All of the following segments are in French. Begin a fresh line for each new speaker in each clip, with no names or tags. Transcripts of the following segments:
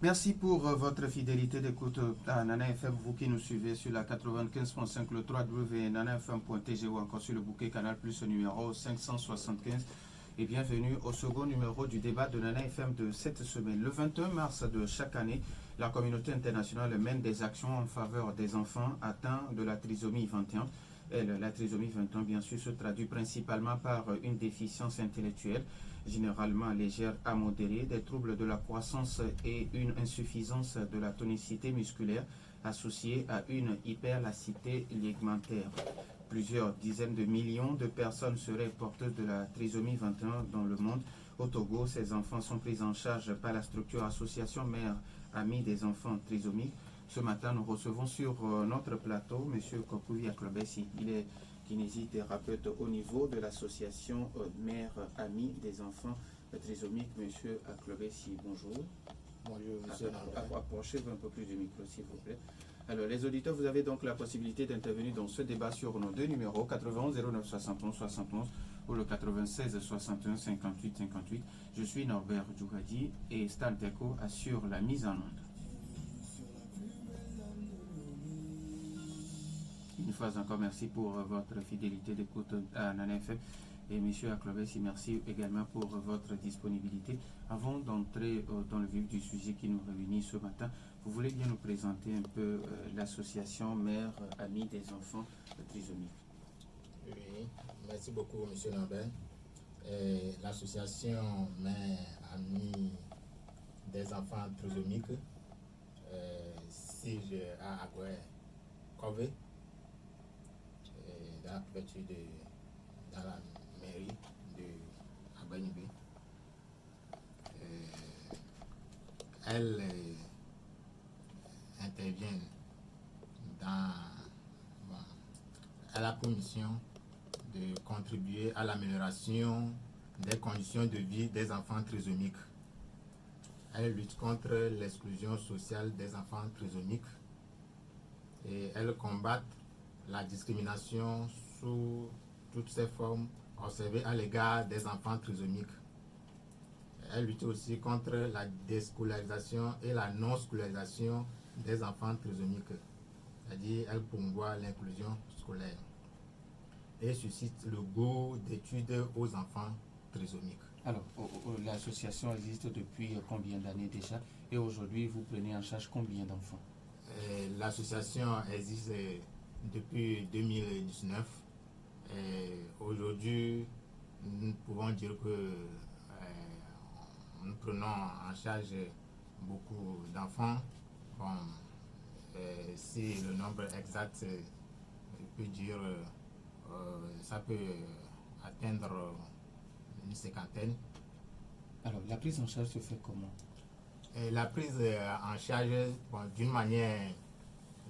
Merci pour votre fidélité d'écoute à Nana FM, vous qui nous suivez sur la 95.5, le 3W, nanafm.tg ou encore sur le bouquet Canal Plus numéro 575. Et bienvenue au second numéro du débat de Nana FM de cette semaine. Le 21 mars de chaque année, la communauté internationale mène des actions en faveur des enfants atteints de la trisomie 21. La trisomie 21, bien sûr, se traduit principalement par une déficience intellectuelle, généralement légère à modérée, des troubles de la croissance et une insuffisance de la tonicité musculaire associée à une hyperlaxité ligamentaire. Plusieurs dizaines de millions de personnes seraient porteuses de la trisomie 21 dans le monde. Au Togo, ces enfants sont pris en charge par la structure Association Mère Amis des enfants trisomiques. Ce matin, nous recevons sur notre plateau M. Kokoui Aklobesi. Il est kinésithérapeute au niveau de l'association Mère Amis des enfants trisomiques. M. Aklobesi, bonjour.
Bonjour, monsieur.
Approchez-vous un peu plus du micro, s'il vous plaît. Alors, les auditeurs, vous avez donc la possibilité d'intervenir dans ce débat sur nos deux numéros, 91 09 71 71 ou le 96 61 58 58. Je suis Norbert Djougadi et Stan Teko assure la mise en onde. Une fois encore, merci pour votre fidélité d'écoute à Nana FM. Et M. Aklobesi, merci également pour votre disponibilité. Avant d'entrer dans le vif du sujet qui nous réunit ce matin, vous voulez bien nous présenter un peu l'association Mère Amis des enfants trisomiques.
Oui, merci beaucoup, M. Norbert. L'association Mère Amis des enfants trisomiques, siège à Agoué, Kové, dans la préfecture dans la mairie de Abanibé. Elle intervient elle a pour mission de contribuer à l'amélioration des conditions de vie des enfants trisomiques. Elle lutte contre l'exclusion sociale des enfants trisomiques et elle combat la discrimination sous toutes ses formes observées à l'égard des enfants trisomiques. Elle lutte aussi contre la déscolarisation et la non-scolarisation des enfants trisomiques, c'est-à-dire elle promouvoit l'inclusion scolaire et suscite le goût d'études aux enfants trisomiques.
Alors, l'association existe depuis combien d'années déjà et aujourd'hui vous prenez en charge combien d'enfants?
L'association existe depuis 2019. Aujourd'hui, nous pouvons dire que nous prenons en charge beaucoup d'enfants. Bon, si le nombre exact, je peux dire, ça peut atteindre une cinquantaine.
Alors, la prise en charge se fait comment?
La prise en charge, bon, d'une manière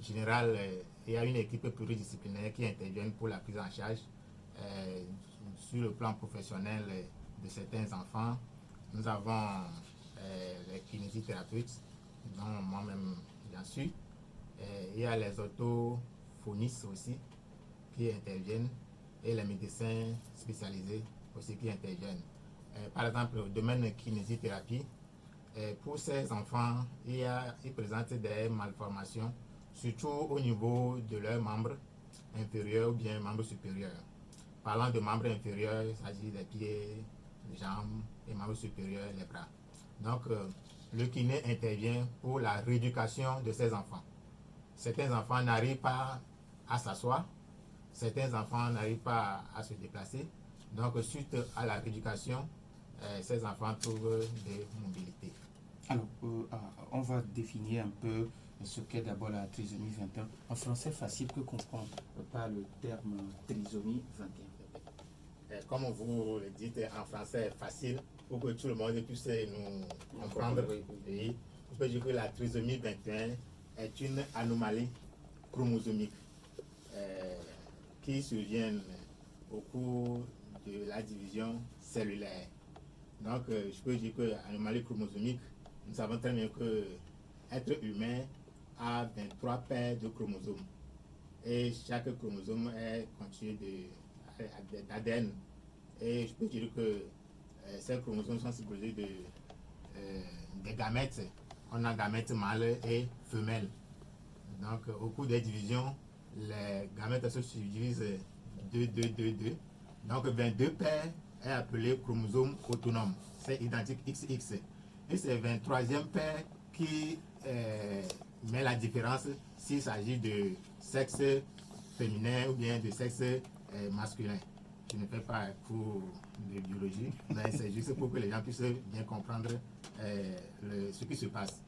générale, il y a une équipe pluridisciplinaire qui intervient pour la prise en charge sur le plan professionnel de certains enfants. Nous avons les kinésithérapeutes, dont moi-même j'en suis. Il y a les orthophonistes aussi qui interviennent et les médecins spécialisés aussi qui interviennent. Par exemple, au domaine kinésithérapie, pour ces enfants, ils présentent des malformations, surtout au niveau de leurs membres inférieurs ou bien membres supérieurs. Parlant de membres inférieurs, il s'agit des pieds, des jambes et membres supérieurs, les bras. Donc, le kiné intervient pour la rééducation de ces enfants. Certains enfants n'arrivent pas à s'asseoir, certains enfants n'arrivent pas à se déplacer. Donc, suite à la rééducation, ces enfants trouvent des mobilités.
Alors, on va définir un peu ce qu'est d'abord la trisomie 21. En français facile que comprendre par le terme trisomie 21.
Comme vous le dites en français facile, pour que tout le monde puisse nous comprendre. Et on peut dire que la trisomie 21 est une anomalie chromosomique qui survient au cours de la division cellulaire. Donc, je peux dire que l'anomalie chromosomique, nous savons très bien que l'être humain a 23 paires de chromosomes. Et chaque chromosome est constitué d'ADN. Et je peux dire que ces chromosomes sont composés des gamètes on a gamètes mâles et femelles. Donc, au cours des divisions, les gamètes se subdivisent 2, 2, 2, 2. Donc, 22 paires est appelé chromosome autonome. C'est identique XX. Et c'est 23e paire qui met la différence s'il s'agit de sexe féminin ou bien de sexe masculin. Je ne fais pas cours de biologie, mais c'est juste pour que les gens puissent bien comprendre ce qui se passe.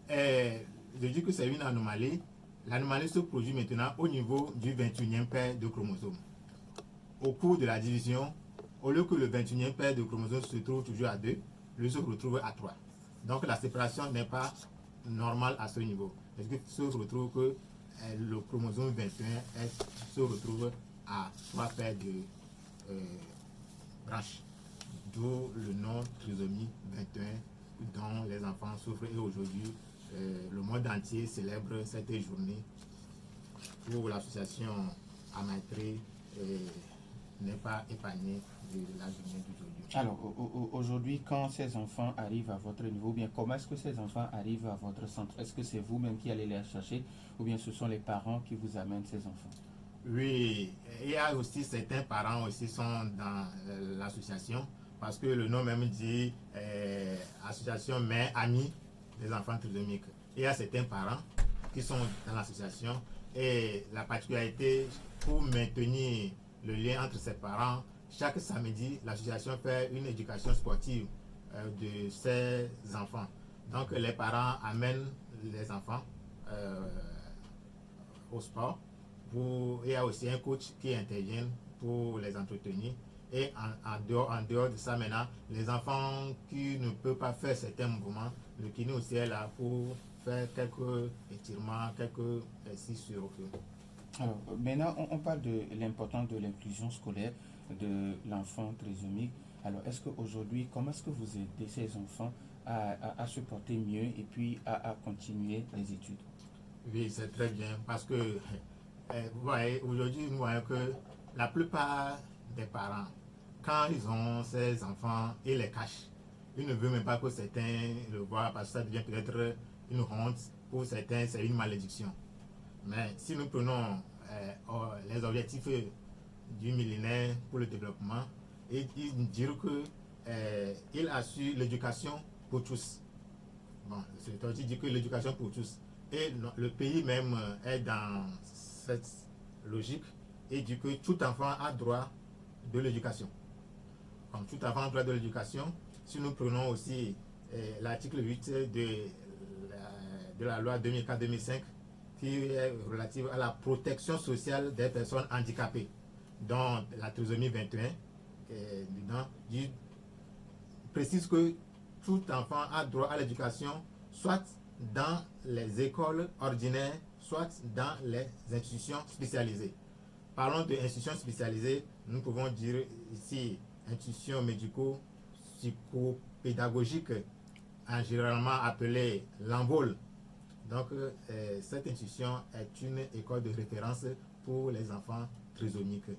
Je dis que c'est une anomalie. L'anomalie se produit maintenant au niveau du 21e paire de chromosomes. Au cours de la division, au lieu que le 21e paire de chromosomes se trouve toujours à 2, lui se retrouve à 3. Donc la séparation n'est pas normale à ce niveau. Parce qu'il se retrouve que le chromosome 21 se retrouve à 3 paires de branches. D'où le nom trisomie 21 dont les enfants souffrent. Et aujourd'hui, le monde entier célèbre cette journée pour l'association Amatri n'est pas épargnée de la journée d'aujourd'hui.
Alors, aujourd'hui, quand ces enfants arrivent à votre niveau, bien comment est-ce que ces enfants arrivent à votre centre? Est-ce que c'est vous-même qui allez les chercher ou bien ce sont les parents qui vous amènent ces enfants?
Oui, il y a aussi certains parents aussi sont dans l'association parce que le nom même dit association mère amis des enfants trisomiques. Il y a certains parents qui sont dans l'association et la particularité pour maintenir le lien entre ces parents, chaque samedi, l'association fait une éducation sportive de ces enfants. Donc les parents amènent les enfants au sport. Il y a aussi un coach qui intervient pour les entretenir. Et en dehors de ça maintenant, les enfants qui ne peuvent pas faire certains mouvements, le kiné aussi est là pour faire quelques étirements, quelques exercices sur eux.
Alors, maintenant, on parle de l'importance de l'inclusion scolaire de l'enfant trisomique. Alors, est-ce qu'aujourd'hui, comment est-ce que vous aidez ces enfants à se porter mieux et puis à continuer les études?
Oui, c'est très bien parce que vous voyez, aujourd'hui, nous voyons que la plupart des parents, quand ils ont ces enfants, ils les cachent. Ils ne veulent même pas que certains le voient parce que ça devient peut-être une honte. Pour certains, c'est une malédiction. Mais si nous prenons les objectifs du millénaire pour le développement, ils disent qu'il assure l'éducation pour tous. Bon, c'est aussi dit que l'éducation pour tous. Et le pays même est dans cette logique et dit que tout enfant a droit de l'éducation. Comme tout enfant a droit de l'éducation, si nous prenons aussi l'article 8 de la loi 2004-2005 qui est relative à la protection sociale des personnes handicapées, dont la trisomie 21, dedans, précise que tout enfant a droit à l'éducation, soit dans les écoles ordinaires, soit dans les institutions spécialisées. Parlons de institutions spécialisées, nous pouvons dire ici institutions médico-psychopédagogiques, généralement appelées l'ANVOL. Donc, cette institution est une école de référence pour les enfants trisomiques.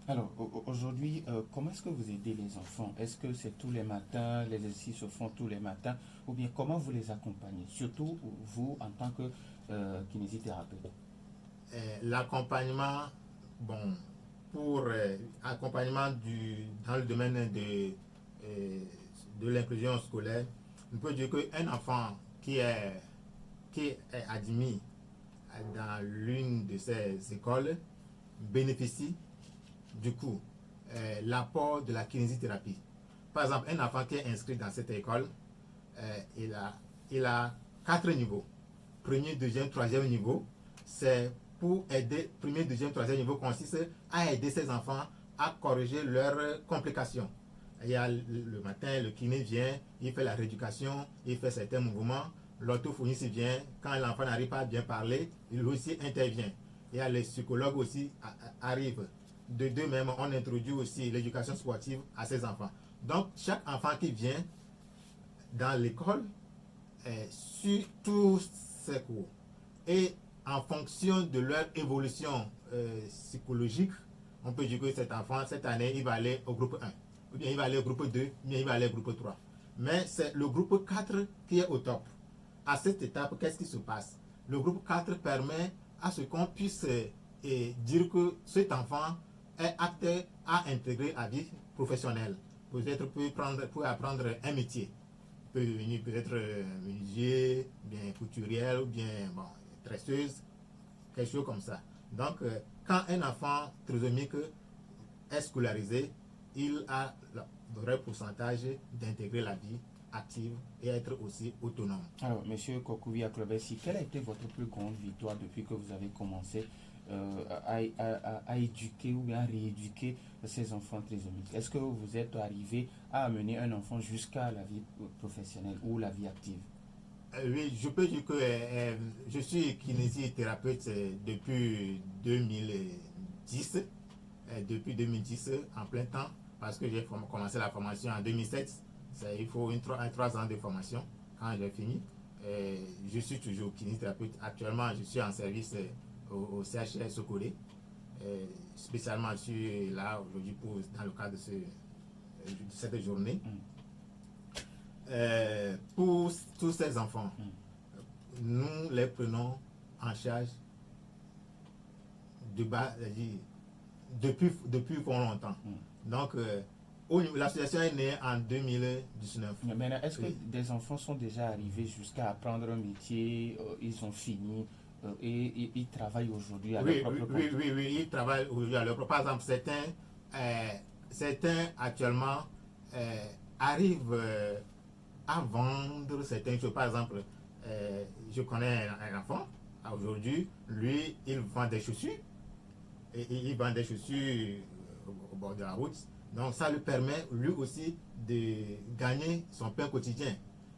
Alors, aujourd'hui, comment est-ce que vous aidez les enfants? Est-ce que c'est tous les matins, les exercices se font tous les matins, ou bien comment vous les accompagnez? Surtout vous, en tant que kinésithérapeute.
L'accompagnement, bon, pour accompagnement dans le domaine de l'inclusion scolaire, on peut dire qu'un enfant qui est admis dans l'une de ces écoles bénéficie du coup l'apport de la kinésithérapie. Par exemple, un enfant qui est inscrit dans cette école, il a 4 niveaux. Premier, deuxième, troisième niveau. C'est pour aider, premier, deuxième, troisième niveau consiste à aider ces enfants à corriger leurs complications. Il y a le matin, le kiné vient, il fait la rééducation, il fait certains mouvements. L'orthophoniste vient, quand l'enfant n'arrive pas à bien parler, il aussi intervient. Il y a les psychologues aussi arrivent. De deux même, on introduit aussi l'éducation sportive à ces enfants. Donc, chaque enfant qui vient dans l'école suit tous ces cours. Et en fonction de leur évolution psychologique, on peut dire que cet enfant, cette année, il va aller au groupe 1. Ou bien il va aller au groupe 2, ou bien il va aller au groupe 3. Mais c'est le groupe 4 qui est au top. à cette étape, qu'est-ce qui se passe? Le groupe 4 permet à ce qu'on puisse dire que cet enfant est apte à intégrer la vie professionnelle. Peut-être peut apprendre un métier. Peut venir peut-être menuisier, bien couturière, ou bien bon, tresseuse, quelque chose comme ça. Donc, quand un enfant trisomique est scolarisé, il a le vrai pourcentage d'intégrer la vie active et être aussi autonome.
Alors, Monsieur Kokouvia Klobesi, quelle a été votre plus grande victoire depuis que vous avez commencé à éduquer ou à rééduquer ces enfants trisomiques? Est-ce que vous êtes arrivé à amener un enfant jusqu'à la vie professionnelle ou la vie active?
Oui, je peux dire que je suis kinésithérapeute depuis 2010, depuis 2010 en plein temps, parce que j'ai commencé la formation en 2007. Il faut 3 ans de formation quand j'ai fini. Je suis toujours kinésithérapeute. Actuellement, je suis en service au CHR Sokolé. Spécialement, je suis là aujourd'hui dans le cadre de cette journée. Pour tous ces enfants, nous les prenons en charge depuis fort longtemps. Donc, l'association est née en 2019.
Mais maintenant, est-ce que des enfants sont déjà arrivés jusqu'à apprendre un métier, ils ont fini et ils travaillent aujourd'hui à leur propre compte?
Oui, ils travaillent aujourd'hui à leur propre. Par exemple, certains actuellement arrivent à vendre certaines choses. Par exemple, je connais un enfant, aujourd'hui, lui, il vend des chaussures. Et il vend des chaussures au bord de la route. Donc ça lui permet lui aussi de gagner son pain quotidien.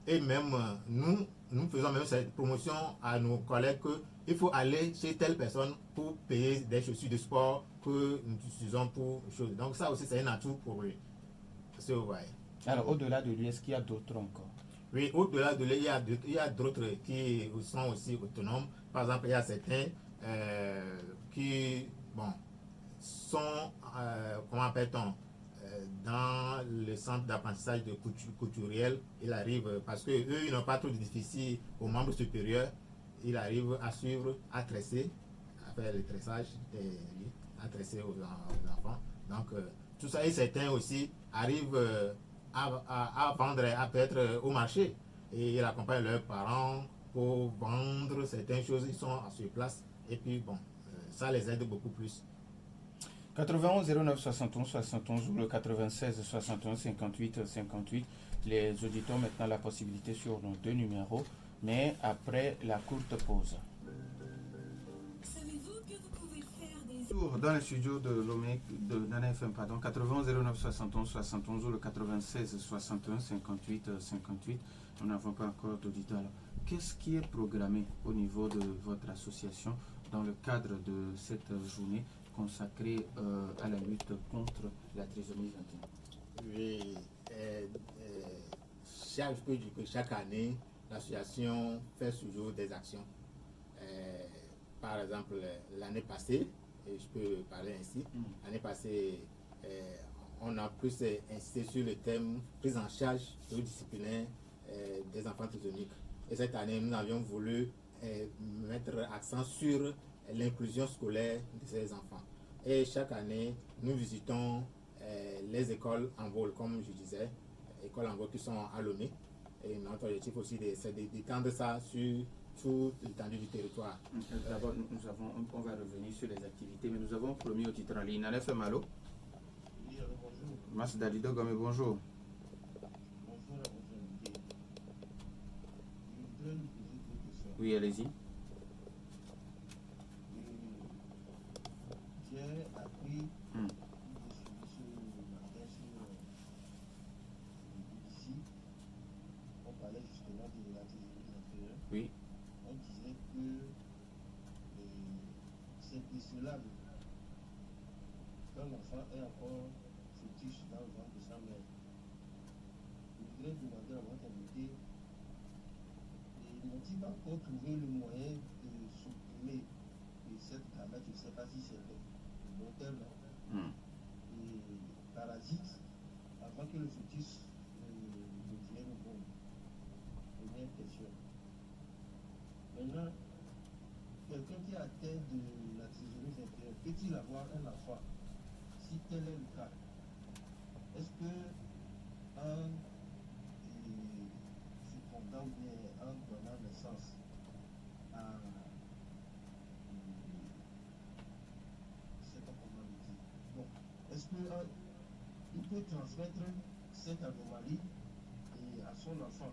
Et même nous faisons même cette promotion à nos collègues qu'il faut aller chez telle personne pour payer des chaussures de sport que nous utilisons pour choses. Donc ça aussi c'est un atout pour lui.
Alors au-delà de lui, est-ce qu'il y a d'autres encore?
Oui, au-delà de lui, il y a d'autres qui sont aussi autonomes. Par exemple, il y a certains qui sont, comment appelle-t-on, dans le centre d'apprentissage de couturiel. Il arrive, parce qu'eux, ils n'ont pas trop de difficultés aux membres supérieurs, il arrive à suivre, à tresser, à faire le tressage, à tresser aux enfants. Donc, tout ça, et certains aussi arrivent à vendre, à peut-être au marché. Et ils accompagnent leurs parents pour vendre certaines choses, ils sont sur place. Et puis, bon, ça les aide beaucoup plus.
91 09 71 71 ou le 96 61 58 58. Les auditeurs ont maintenant la possibilité sur nos 2 numéros, mais après la courte pause.
Savez-vous que vous pouvez faire des...
Dans les studios de l'OMEC, de Nana FM, pardon, 91 09 71 71 ou le 96 61 58 58. Nous n'avons pas encore d'auditeurs. Qu'est-ce qui est programmé au niveau de votre association dans le cadre de cette journée consacrée à la lutte contre la trisomie 21?
Oui, chaque année, l'association fait toujours des actions. Par exemple, l'année passée, et je peux parler ainsi, l'année passée, on a plus insisté sur le thème prise en charge pluridisciplinaire des enfants trisomiques. Et cette année, nous avions voulu mettre accent sur l'inclusion scolaire de ces enfants. Et chaque année, nous visitons les écoles en vol, comme je disais, écoles en vol qui sont à Lomé. Et notre objectif aussi, c'est d'étendre ça sur toute l'étendue du territoire.
D'abord, on va revenir sur les activités, mais nous avons promis au titre en ligne. Nana FM, allô?
Oui, alors bonjour.
Mas Dalido Gome, bonjour.
Bonjour à vos invités. Je voudrais vous poser deux questions.
Oui, allez-y.
J'ai appris sur matin sur ici, on parlait justement de la trisomie inférieure.
Oui.
On disait que c'est décelable qu'un enfant est encore fœtus dans le ventre de sa mère. Je voudrais demander à votre invité, n'ont-ils pas encore trouvé le moyen de supprimer cette gamète? Je ne sais pas si c'est le bon terme, et parasite avant que le fœtus devienne bon. Première question. Maintenant, quelqu'un qui est atteint de la trisomie 21, peut-il avoir un enfant? Si tel est le cas, est-ce que en fécondant ou bien en donnant naissance à je sais pas comment le dire. Bon, est-ce qu'il peut transmettre cette anomalie à son enfant?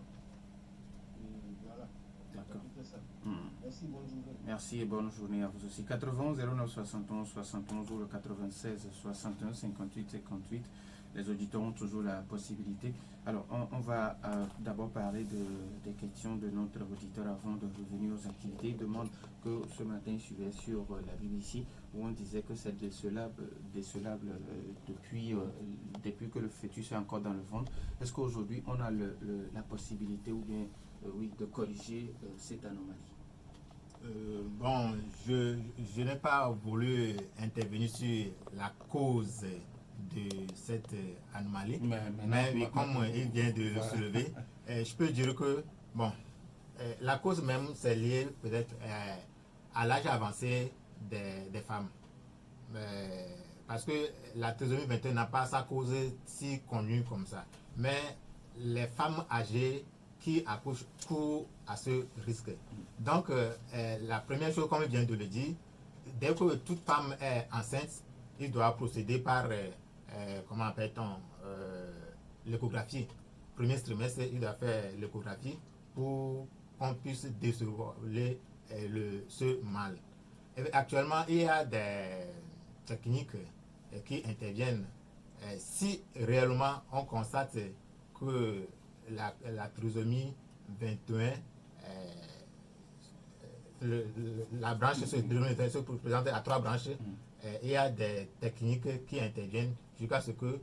Voilà.
D'accord.
Ça.
Hmm.
Merci, bonne journée.
Merci et bonne journée à vous aussi. 80 09 71 71 ou le 96 61 58 58. Les auditeurs ont toujours la possibilité. Alors, on va d'abord parler des questions de notre auditeur avant de revenir aux activités. Il demande que ce matin, il suivait sur la BBC où on disait que c'est décelable depuis que le fœtus est encore dans le ventre. Est-ce qu'aujourd'hui, on a la possibilité ou bien de corriger cette anomalie?
Bon, je n'ai pas voulu intervenir sur la cause de cette anomalie, mais comme il vient de le soulever, je peux dire que bon, la cause même c'est lié peut-être à l'âge avancé des femmes, parce que la trisomie 21 n'a pas sa cause si connue comme ça, mais les femmes âgées qui accouchent courent à ce risque. Donc, la première chose, comme il vient de le dire, dès que toute femme est enceinte, il doit procéder par, comment appelle-t-on, l'échographie. Premier trimestre, il doit faire l'échographie pour qu'on puisse déceler ce mal. Et actuellement, il y a des techniques qui interviennent. Si réellement on constate que la trisomie 21, la branche se présente à 3 branches, il y a des techniques qui interviennent jusqu'à ce que,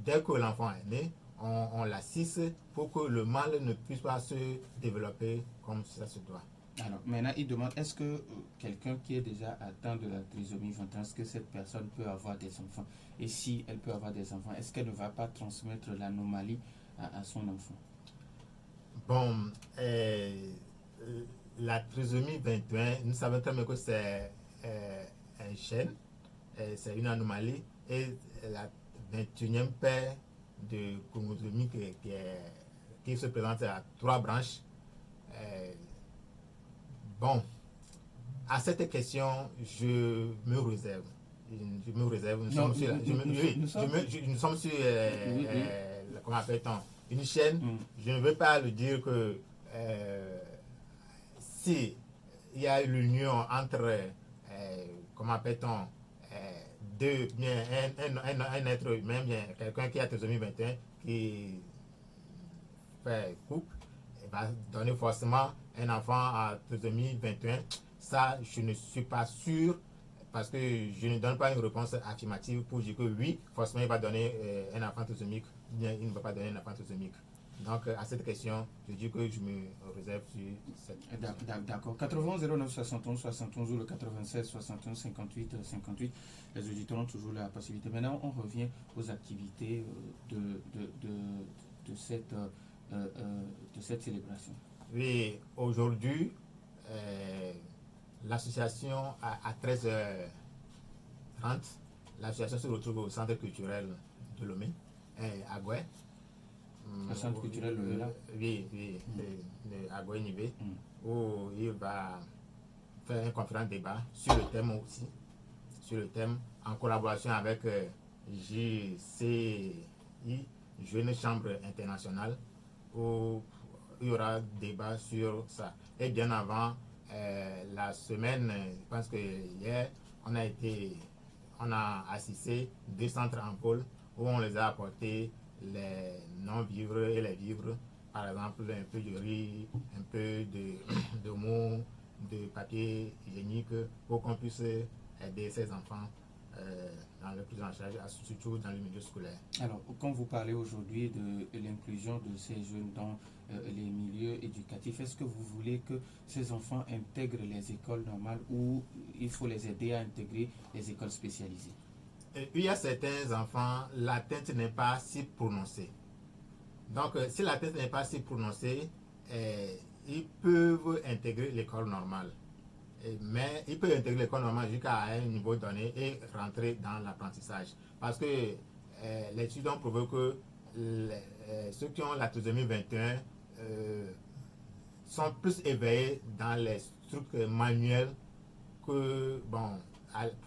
dès que l'enfant est né, on l'assiste pour que le mal ne puisse pas se développer comme ça se doit.
Alors, maintenant, il demande, est-ce que quelqu'un qui est déjà atteint de la trisomie 21, est-ce que cette personne peut avoir des enfants? Et si elle peut avoir des enfants, est-ce qu'elle ne va pas transmettre l'anomalie à son enfant?
Bon, la trisomie 21, nous savons très bien que c'est un gène, c'est une anomalie, et la 21e paire de chromosome qui se présente à 3 branches. Bon, à cette question, je me réserve. Nous sommes sur comment appelle-t-on, une chaîne. Je ne veux pas le dire que si il y a l'union entre comment appelle-t-on, un être humain, bien quelqu'un qui a trisomie 21 qui fait couple, va donner forcément un enfant à trisomie 21. Ça, je ne suis pas sûr, parce que je ne donne pas une réponse affirmative pour dire que oui, forcément il va donner un enfant trisomique, bien il ne va pas donner un enfant trisomique. Donc à cette question, je dis que je me réserve sur cette question.
D'accord. 80 09 71 71 ou le 96 61 58 58. Les auditeurs ont toujours la possibilité. Maintenant, on revient aux activités de cette célébration.
Oui, aujourd'hui, l'association à 13h30, l'association se retrouve au centre culturel de Lomé, à Goué.
Le centre culturel Lomé là?
Oui, à Goué Nibé, où il va faire un conférence débat sur le thème aussi, en collaboration avec JCI, Jeune Chambre Internationale, où il y aura débat sur ça. Et bien avant, la semaine, je pense que hier, on a assisté 2 centres en pôle où on les a apporté les non-vivres et les vivres, par exemple un peu de riz, un peu de mots, de papier hygiénique, pour qu'on puisse aider ces enfants dans le prise en charge, surtout dans le milieu scolaire.
Alors, quand vous parlez aujourd'hui de l'inclusion de ces jeunes dans les milieux éducatifs, est-ce que vous voulez que ces enfants intègrent les écoles normales ou il faut les aider à intégrer les écoles spécialisées?
Il y a certains enfants, l'atteinte n'est pas si prononcée. Donc, si l'atteinte n'est pas si prononcée, ils peuvent intégrer l'école normale. Mais il peut intégrer l'école normale jusqu'à un niveau donné et rentrer dans l'apprentissage. Parce que l'étude ont prouvé que ceux qui ont la trisomie 21 sont plus éveillés dans les trucs manuels que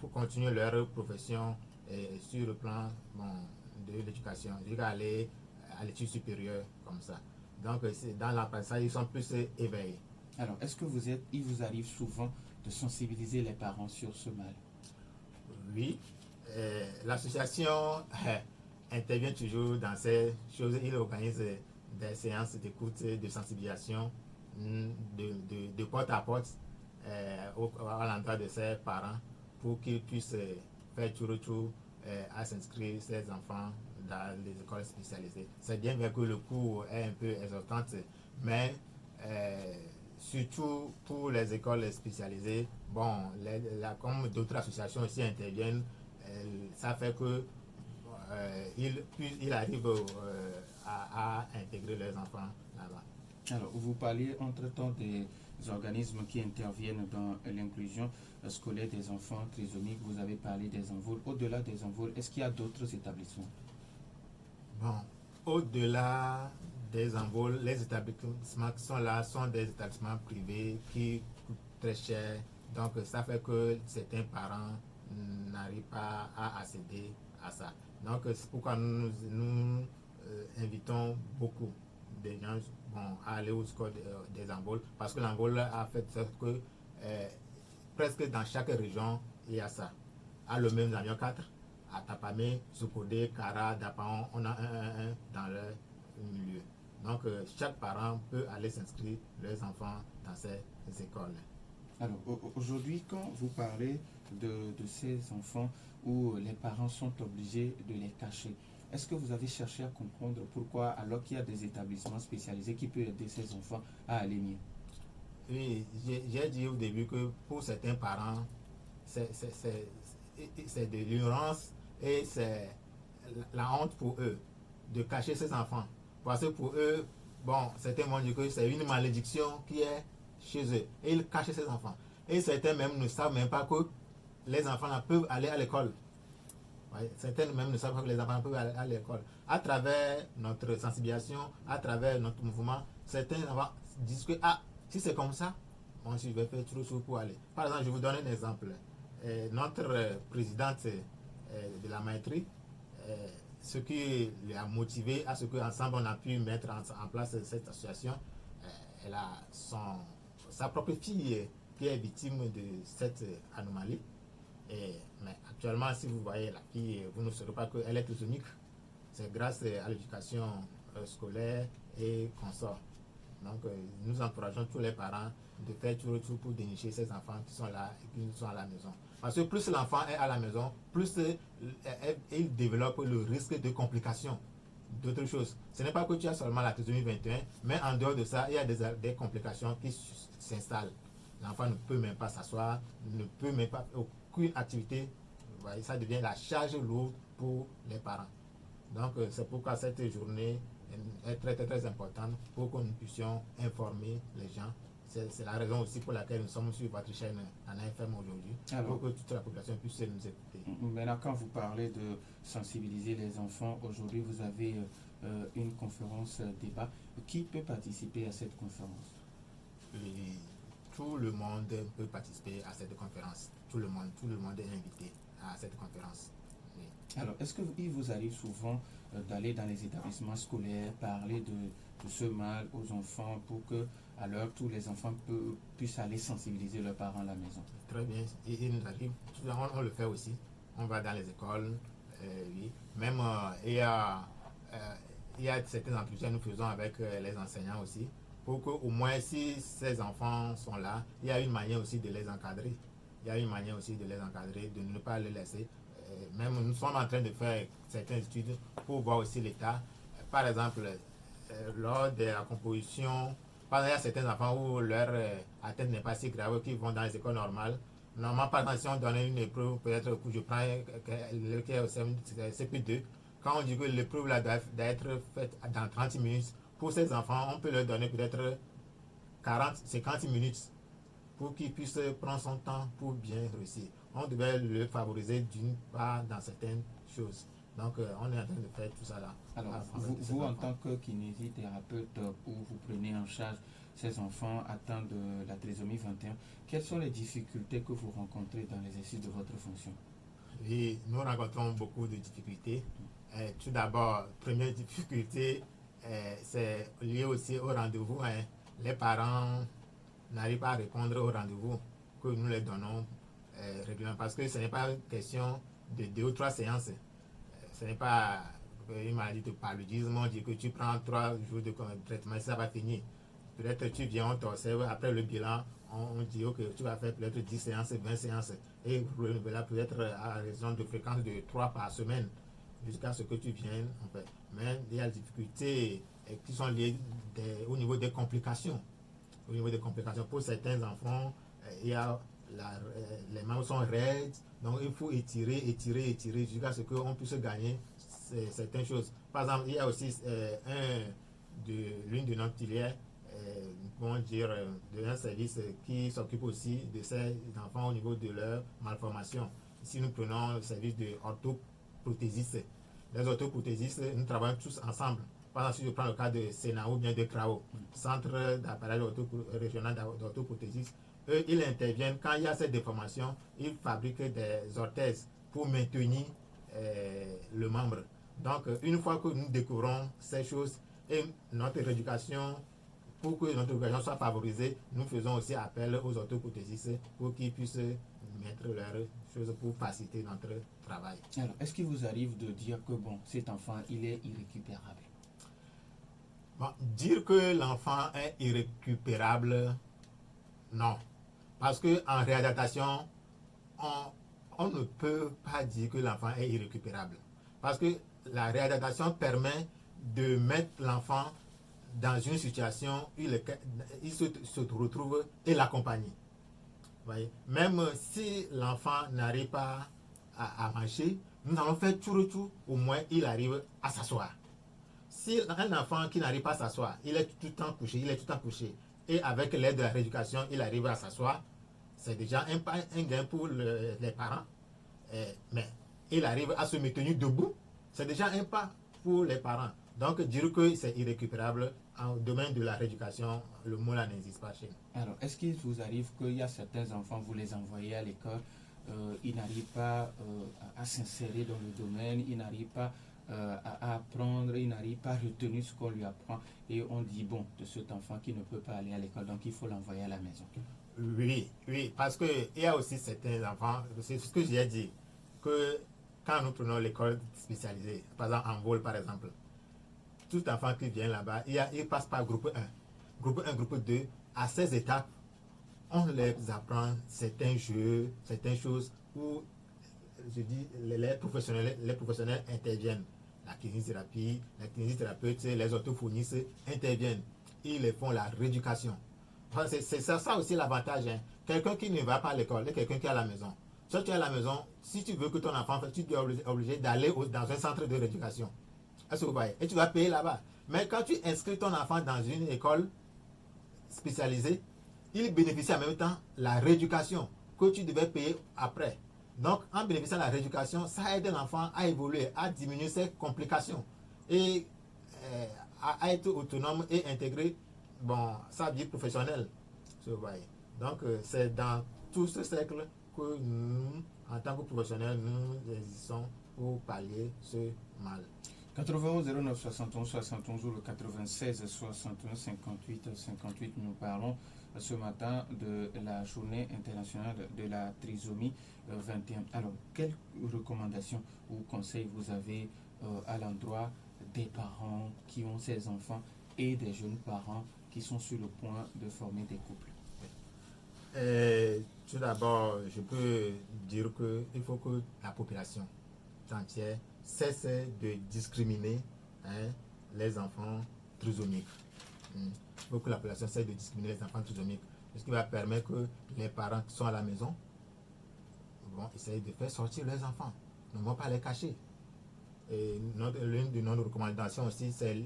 pour continuer leur profession sur le plan de l'éducation, jusqu'à aller à l'étude supérieure comme ça. Donc dans l'apprentissage, ils sont plus éveillés.
Alors, est-ce que il vous arrive souvent de sensibiliser les parents sur ce mal?
Oui, l'association intervient toujours dans ces choses. Il organise des séances d'écoute, de sensibilisation, de porte à porte à l'endroit de ses parents pour qu'ils puissent faire tout retour à s'inscrire ses enfants dans les écoles spécialisées. C'est bien vrai que le coût est un peu exorbitant, mais surtout pour les écoles spécialisées, comme d'autres associations aussi interviennent, ça fait que il arrive à intégrer les enfants là-bas.
Alors, vous parliez entre-temps des organismes qui interviennent dans l'inclusion scolaire des enfants trisomiques. Vous avez parlé des envols. Au-delà des envols, est-ce qu'il y a d'autres établissements?
Au-delà des envols, les établissements qui sont là sont des établissements privés qui coûtent très cher. Donc, ça fait que certains parents n'arrivent pas à accéder à ça. Donc, c'est pourquoi nous invitons beaucoup de gens à aller au score des envols. Parce que l'envol a fait que presque dans chaque région, il y a ça. À Lomé, nous avions 4. À Tapamé, Soukode, Kara, Dapaon, on a un dans leur milieu. Donc, chaque parent peut aller s'inscrire leurs enfants dans ces écoles.
Alors, aujourd'hui, quand vous parlez de ces enfants où les parents sont obligés de les cacher, est-ce que vous avez cherché à comprendre pourquoi, alors qu'il y a des établissements spécialisés qui peuvent aider ces enfants à aller mieux?
Oui, j'ai dit au début que pour certains parents, c'est de l'ignorance et c'est la honte pour eux de cacher ses enfants. Parce que pour eux, certains m'ont dit que c'est une malédiction qui est chez eux. Et ils cachent ses enfants. Et certains même ne savent même pas que les enfants peuvent aller à l'école. Ouais, certains même ne savent pas que les enfants peuvent aller à l'école. À travers notre sensibilisation, à travers notre mouvement, certains enfants disent que si c'est comme ça, moi je vais faire tout pour aller. Par exemple, je vous donne un exemple. Notre présidente de la maîtrise, ce qui l'a motivé à ce qu'ensemble on a pu mettre en place cette association, elle a sa propre fille qui est victime de cette anomalie. Mais actuellement, si vous voyez la fille, vous ne saurez pas qu'elle est trisomique. C'est grâce à l'éducation scolaire et consorts. Donc, nous encourageons tous les parents de faire tout pour dénicher ces enfants qui sont là et qui sont à la maison. Parce que plus l'enfant est à la maison, plus il développe le risque de complications, d'autres choses. Ce n'est pas que tu as seulement la trisomie 21, mais en dehors de ça, il y a des complications qui s'installent. L'enfant ne peut même pas s'asseoir, ne peut même pas aucune activité. Voyez, ça devient la charge lourde pour les parents. Donc, c'est pourquoi cette journée est très, très, très importante pour que nous puissions informer les gens. C'est la raison aussi pour laquelle nous sommes sur votre chaîne en AFM aujourd'hui, pour que toute la population puisse nous écouter.
Maintenant, quand vous parlez de sensibiliser les enfants, aujourd'hui vous avez une conférence débat. Qui peut participer à cette conférence?
Tout le monde peut participer à cette conférence. Tout le monde est invité à cette conférence. Oui.
Alors, est-ce qu'il vous arrive souvent d'aller dans les établissements scolaires, parler de ce mal aux enfants pour que, alors, tous les enfants puissent aller sensibiliser leurs parents à la maison?
Très bien. Il nous arrive. On le fait aussi. On va dans les écoles. Oui. Même il y a certains entretiens que nous faisons avec les enseignants aussi, pour qu'au moins si ces enfants sont là, il y a une manière aussi de les encadrer. De ne pas les laisser. Même nous sommes en train de faire certaines études pour voir aussi l'état. Par exemple, lors de la composition, il y a certains enfants où leur atteinte n'est pas si grave, qui vont dans les écoles normales. Normalement, par exemple, si on donne une épreuve, peut-être que je prends qui est au CP2, quand on dit que l'épreuve doit être faite dans 30 minutes, pour ces enfants, on peut leur donner peut-être 50 minutes pour qu'il puisse prendre son temps pour bien réussir. On devait le favoriser d'une part dans certaines choses. Donc, on est en train de faire tout ça là.
Alors,
Avec ces
vous en
enfants.
tant que kinésithérapeute, où vous prenez en charge ces enfants atteints de la trisomie 21, quelles sont les difficultés que vous rencontrez dans l'exercice de votre fonction?
Oui, nous rencontrons beaucoup de difficultés. Tout d'abord, première difficulté, c'est lié aussi au rendez-vous. Hein. Les parents n'arrivent pas à répondre au rendez-vous que nous leur donnons régulièrement parce que ce n'est pas une question de 2 ou 3 séances. Ce n'est pas une maladie de paludisme, on dit que tu prends 3 jours de traitement et ça va finir. Peut-être tu viens, on t'observe, après le bilan, on dit que tu vas faire peut-être 10 séances, 20 séances et renouveler peut-être à raison de fréquence de 3 par semaine jusqu'à ce que tu viennes. En fait. Mais il y a des difficultés qui sont liées au niveau des complications. Au niveau des complications, pour certains enfants, il y a les mains sont raides, donc il faut étirer jusqu'à ce qu'on puisse gagner certaines choses. Par exemple, il y a aussi l'une de nos filières, comment dire, de un service qui s'occupe aussi de ces enfants au niveau de leur malformation. Ici, nous prenons le service de orthoprothésistes. Les orthoprothésistes, nous travaillons tous ensemble. Par exemple, si je prends le cas de Sénao ou bien de CRAO, Centre d'appareil régional d'orthoprothésistes, eux, ils interviennent quand il y a cette déformation, ils fabriquent des orthèses pour maintenir le membre. Donc, une fois que nous découvrons ces choses et notre rééducation, pour que notre éducation soit favorisée, nous faisons aussi appel aux orthoprothésistes pour qu'ils puissent mettre leurs choses pour faciliter notre travail.
Alors, est-ce qu'il vous arrive de dire que bon, cet enfant, il est irrécupérable?
Bon, dire que l'enfant est irrécupérable, non. Parce qu'en réadaptation, on ne peut pas dire que l'enfant est irrécupérable. Parce que la réadaptation permet de mettre l'enfant dans une situation où il se retrouve et l'accompagner. Même si l'enfant n'arrive pas à marcher, nous allons faire tout, au moins il arrive à s'asseoir. Si un enfant qui n'arrive pas à s'asseoir, il est tout le temps couché, et avec l'aide de la rééducation, il arrive à s'asseoir, c'est déjà un gain pour les parents. Mais il arrive à se maintenir debout, c'est déjà un pas pour les parents. Donc dire que c'est irrécupérable, en domaine de la rééducation, le mot là n'existe pas chez nous.
Alors, est-ce qu'il vous arrive qu'il y a certains enfants, vous les envoyez à l'école, ils n'arrivent pas à s'insérer dans le domaine, ils n'arrivent pas à apprendre, ils n'arrivent pas à retenir ce qu'on lui apprend, et on dit, bon, de cet enfant qui ne peut pas aller à l'école, donc il faut l'envoyer à la maison?
Oui, parce qu'il y a aussi certains enfants, c'est ce que j'ai dit, que quand nous prenons l'école spécialisée, par exemple en vol par exemple, tout enfant qui vient là-bas, il passe par groupe 1. Groupe 1, groupe 2, à ces étapes, on les apprend certains jeux, certaines choses où, je dis, les professionnels interviennent. La kinésithérapie, les kinésithérapeutes, les orthophonistes interviennent. Ils les font la rééducation. C'est ça aussi l'avantage. Hein. Quelqu'un qui ne va pas à l'école et quelqu'un qui est à la maison. Soit tu es à la maison, si tu veux que ton enfant fasse, tu es obligé d'aller dans un centre de rééducation. Est-ce que vous voyez? Et tu vas payer là-bas. Mais quand tu inscris ton enfant dans une école spécialisée, il bénéficie en même temps de la rééducation que tu devais payer après. Donc, en bénéficiant de la rééducation, ça aide l'enfant à évoluer, à diminuer ses complications et à être autonome et intégrer sa vie professionnelle. Vous voyez. Donc, c'est dans tout ce cercle que nous, en tant que professionnels, nous existons pour pallier ce mal.
91 09 71 71 ou le 96 61 58 58. Nous parlons ce matin de la journée internationale de la trisomie 21. Alors, quelles recommandations ou conseils vous avez à l'endroit des parents qui ont ces enfants et des jeunes parents qui sont sur le point de former des couples?
Tout d'abord, je peux dire qu'il faut que la population entière cesse de discriminer les enfants trisomiques. Il faut que la population cesse de discriminer les enfants trisomiques. Ce qui va permettre que les parents qui sont à la maison vont essayer de faire sortir leurs enfants. Ne vont pas les cacher. L'une de nos recommandations aussi, c'est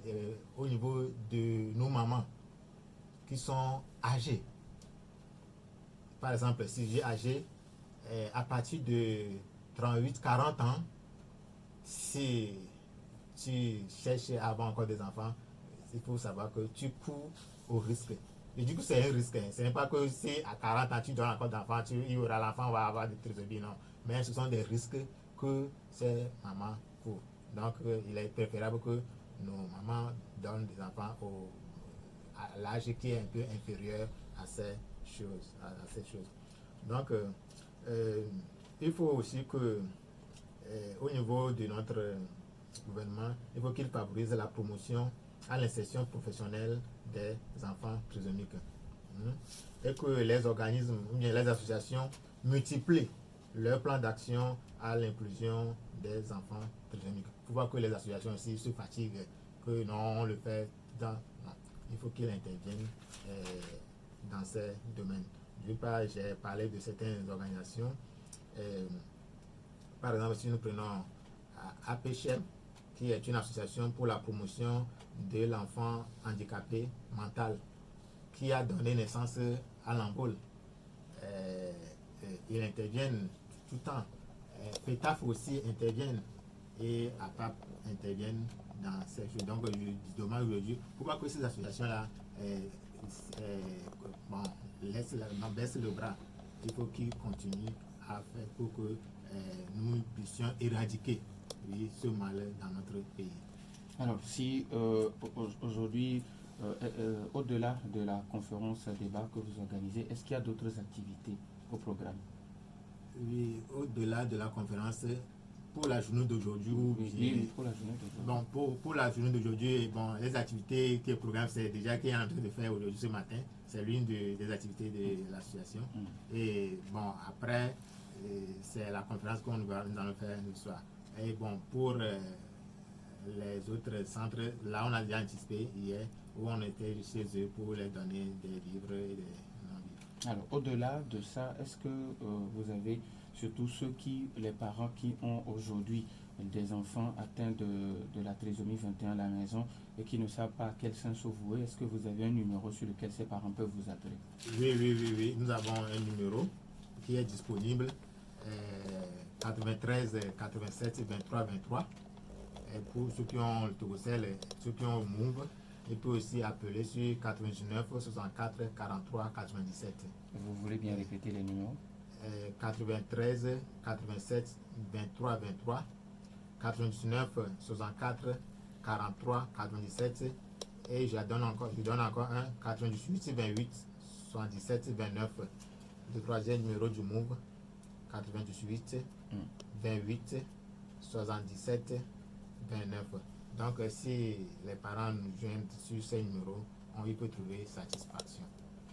au niveau de nos mamans qui sont âgé. Par exemple, si j'ai âgé, à partir de 38-40 ans, si tu cherches à avoir encore des enfants, il faut savoir que tu cours au risque. Et du coup, c'est un risque. Ce n'est pas que si à 40 ans tu donnes encore d'enfants, il y aura l'enfant, va avoir des trisomie, non. Mais ce sont des risques que ces mamans courent. Donc, il est préférable que nos mamans donnent des enfants à l'âge qui est un peu inférieur à ces choses. Donc, il faut aussi que, au niveau de notre gouvernement, il faut qu'il favorise la promotion à l'insertion professionnelle des enfants trisomiques. Et que les organismes ou bien les associations multiplient leur plan d'action à l'inclusion des enfants trisomiques. Il faut voir que les associations aussi se fatiguent, que non, on le fait dans... Non, il faut qu'ils interviennent dans ces domaines. D'une part, j'ai parlé de certaines organisations. Par exemple, si nous prenons APCHEM, qui est une association pour la promotion de l'enfant handicapé mental, qui a donné naissance à l'Angola. Ils interviennent tout le temps. PETAF aussi interviennent et APAP interviennent dans ces choses. Donc, je demande aujourd'hui pourquoi que ces associations-là baissent le bras. Il faut qu'ils continuent à faire pour que nous puissions éradiquer ce mal dans notre pays.
Alors, si aujourd'hui, au-delà de la conférence débat que vous organisez, est-ce qu'il y a d'autres activités au programme?
Oui, au-delà de la conférence, pour la journée d'aujourd'hui,
oui, pour la journée d'aujourd'hui.
Bon, pour la journée d'aujourd'hui, bon, les activités que le programme, c'est déjà qu'il est en train de faire aujourd'hui ce matin. C'est l'une des activités de l'association. Et bon, après, c'est la conférence que nous allons faire le soir. Et bon, pour les autres centres, là on a déjà anticipé hier, où on était chez eux pour leur donner des livres et des non-livres.
Alors, au-delà de ça, est-ce que vous avez surtout les parents qui ont aujourd'hui des enfants atteints de la trisomie 21 à la maison et qui ne savent pas à quel sein se vouer, est-ce que vous avez un numéro sur lequel ces parents peuvent vous appeler?
Oui, nous avons un numéro qui est disponible, 93 87 23 23. Et pour ceux qui ont le Togocel, ceux qui ont le Move, ils peuvent aussi appeler sur 99 64 43 97.
Vous voulez bien répéter les numéros?
93 87 23 23, 99 64 43 97, et je donne encore un 98 28 77 29. Le troisième numéro du Move, 98 28 77 29. Donc, si les parents nous joignent sur ces numéros, on y peut trouver satisfaction.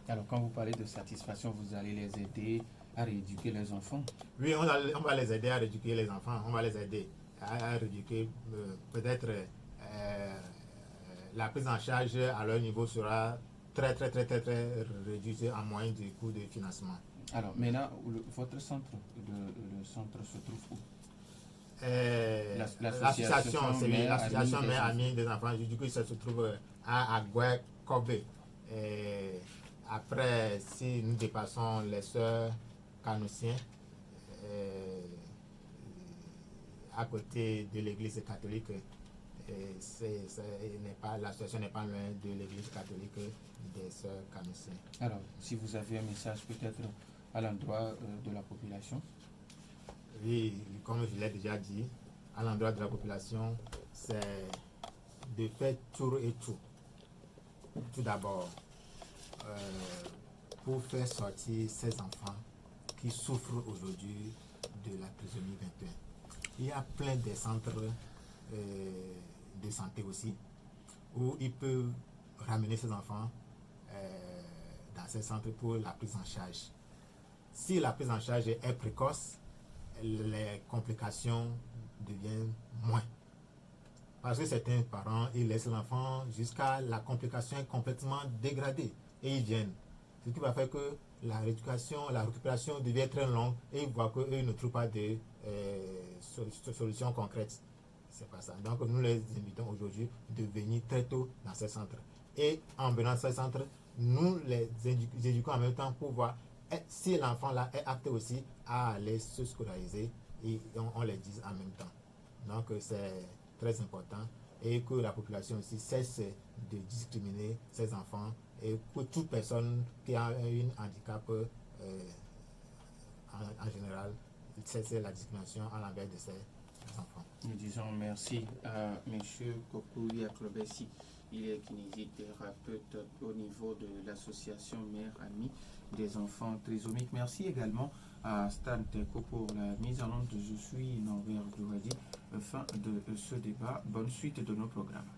Alors, quand vous parlez de satisfaction, vous allez les aider à rééduquer les enfants?
Oui, on va les aider à rééduquer les enfants. On va les aider à rééduquer. Peut-être la prise en charge à leur niveau sera très réduite en moyenne du coût de financement.
Alors, maintenant, votre centre, le centre se trouve où?
L'association Mère Amie des enfants, du coup, ça se trouve à Agoué Kobe. Après, si nous dépassons les sœurs Canossiens, à côté de l'église catholique, l'association n'est pas loin de l'église catholique des sœurs Canossiens.
Alors, si vous avez un message peut-être à l'endroit de la population?
Oui, comme je l'ai déjà dit, à l'endroit de la population, c'est de faire tout et tout. Tout d'abord, pour faire sortir ces enfants qui souffrent aujourd'hui de la trisomie 21. Il y a plein de centres de santé aussi, où ils peuvent ramener ces enfants dans ces centres pour la prise en charge. Si la prise en charge est précoce, les complications deviennent moins. Parce que certains parents, ils laissent l'enfant jusqu'à la complication est complètement dégradée et ils viennent. Ce qui va faire que la récupération devient très longue et ils voient qu'eux ne trouvent pas de solution concrète. C'est pas ça. Donc nous les invitons aujourd'hui de venir très tôt dans ces centres. Et en venant dans ces centres, nous les éduquons en même temps pour voir si l'enfant là est apte aussi à aller se scolariser et on les dise en même temps. Donc c'est très important et que la population aussi cesse de discriminer ses enfants et que toute personne qui a un handicap en général cesse la discrimination à l'envers de ses enfants.
Nous disons merci à M. Kokoui Aklobessi. Il est kinésithérapeute au niveau de l'association Mère Amie des enfants trisomiques. Merci également à Stan Teko pour la mise en onde de Je suis Norbert Douadi. Fin de ce débat. Bonne suite de nos programmes.